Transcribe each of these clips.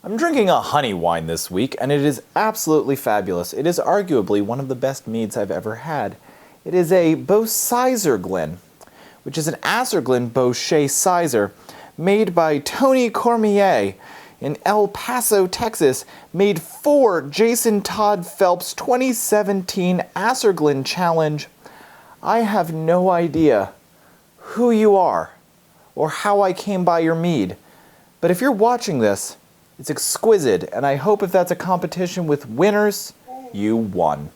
I'm drinking a honey wine this week, and it is absolutely fabulous. It is arguably one of the best meads I've ever had. It is a Bochet, which is an Acerglyn Bochet Sizer, made by Tony Cormier in El Paso, Texas, made for Jason Todd Phelps' 2017 Acerglyn Challenge. I have no idea who you are or how I came by your mead, but if you're watching this, it's exquisite, and I hope if that's a competition with winners, you won.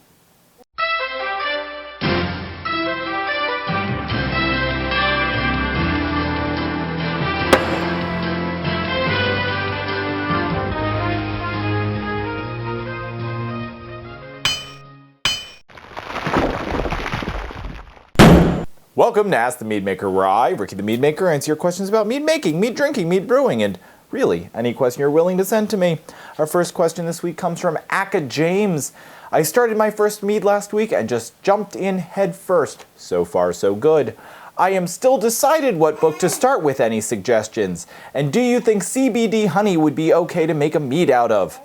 Welcome to Ask the Meadmaker, where I, Ricky the Meadmaker, answer your questions about mead making, mead drinking, mead brewing, and really any question you're willing to send to me. Our first question this week comes from Aka James. I started my first mead last week and just jumped in head first. So far, so good. I am still decided what book to start with. Any suggestions? And do you think CBD honey would be okay to make a mead out of?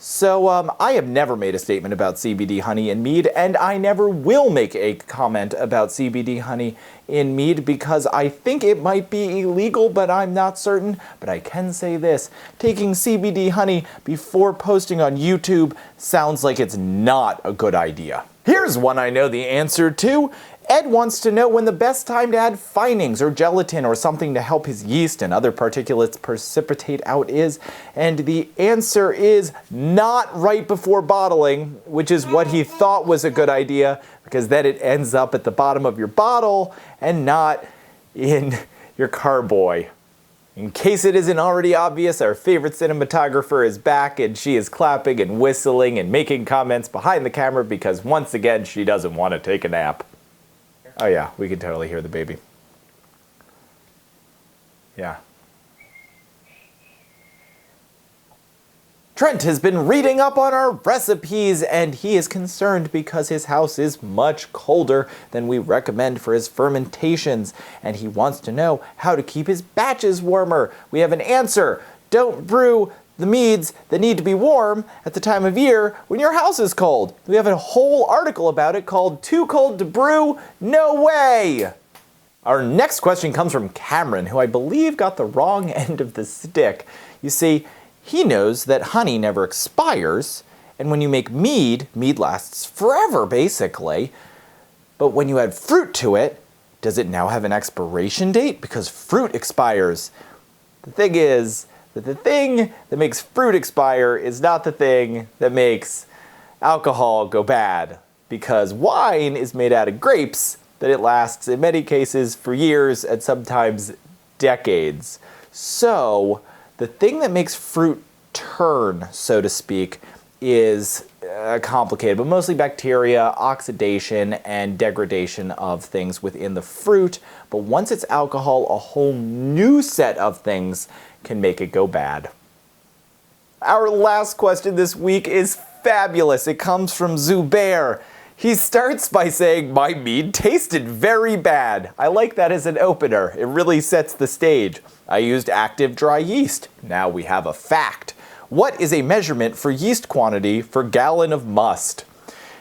So, I have never made a statement about CBD honey in mead, and I never will make a comment about CBD honey in mead because I think it might be illegal, but I'm not certain. But I can say this, taking CBD honey before posting on YouTube sounds like it's not a good idea. Here's one I know the answer to. Ed wants to know when the best time to add finings or gelatin or something to help his yeast and other particulates precipitate out is, and the answer is not right before bottling, which is what he thought was a good idea, because then it ends up at the bottom of your bottle and not in your carboy. In case it isn't already obvious, our favorite cinematographer is back, and she is clapping and whistling and making comments behind the camera because once again she doesn't want to take a nap. Oh yeah, we can totally hear the baby. Yeah. Trent has been reading up on our recipes, and he is concerned because his house is much colder than we recommend for his fermentations, and he wants to know how to keep his batches warmer. We have an answer. Don't brew the meads that need to be warm at the time of year when your house is cold. We have a whole article about it called Too Cold to Brew? No Way! Our next question comes from Cameron, who I believe got the wrong end of the stick. You see, he knows that honey never expires, and when you make mead, mead lasts forever, basically. But when you add fruit to it, does it now have an expiration date? Because fruit expires. The thing is that the thing that makes fruit expire is not the thing that makes alcohol go bad, because wine is made out of grapes that it lasts in many cases for years and sometimes decades. So the thing that makes fruit turn, so to speak, is complicated, but mostly bacteria, oxidation, and degradation of things within the fruit. But once it's alcohol, a whole new set of things can make it go bad. Our last question this week is fabulous. It comes from Zubair. He starts by saying, "My mead tasted very bad." I like that as an opener. It really sets the stage. I used active dry yeast. Now we have a fact. What is a measurement for yeast quantity for gallon of must?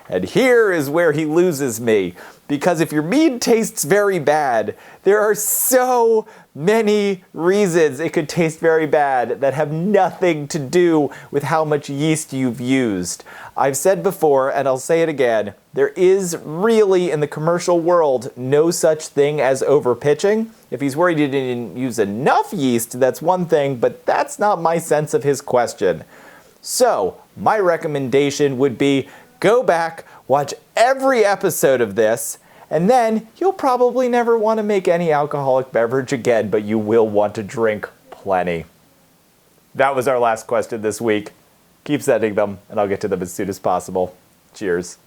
And here is where he loses me, because if your mead tastes very bad, there are so many reasons it could taste very bad that have nothing to do with how much yeast you've used. I've said before, and I'll say it again, there is really, in the commercial world, no such thing as overpitching. If he's worried he didn't use enough yeast, that's one thing, but that's not my sense of his question. So, my recommendation would be go back, watch every episode of this, and then you'll probably never want to make any alcoholic beverage again, but you will want to drink plenty. That was our last question this week. Keep sending them, and I'll get to them as soon as possible. Cheers.